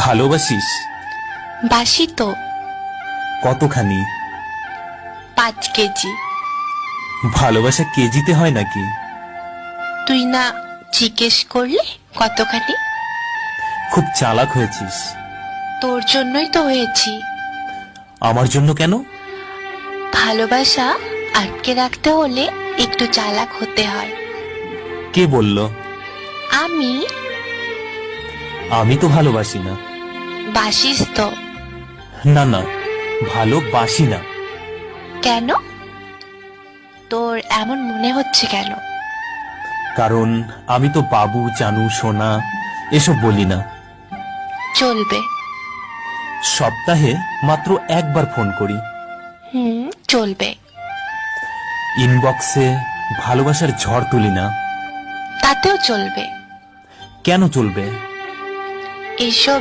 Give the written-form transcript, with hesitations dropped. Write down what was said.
ভালোবাসিস? বাসি তো। কতখানি? 5 কেজি। ভালোবাসা কেজিতে হয় নাকি? তুই না জিজ্ঞেস করলে কতখানি? খুব চালাক হয়েছিস। তোর জন্যই তো হয়েছি। আমার জন্য কেন? ভালোবাসা আটকে রাখতে হলে একটু চালাক হতে হয়। কে বলল? আমি। আমি তো ভালোবাসি না। বাসিস তো। না না, ভালোবাসি না। কেন? তোর এমন মনে হচ্ছে কেন? কারণ আমি তো বাবু, জানু, সোনা এসব বলি না। চলবে। সপ্তাহে মাত্র একবার ফোন করি। চলবে। ইনবক্সে ভালোবাসার ঝড় তুলি না। তাতেও চলবে। কেন চলবে? এসব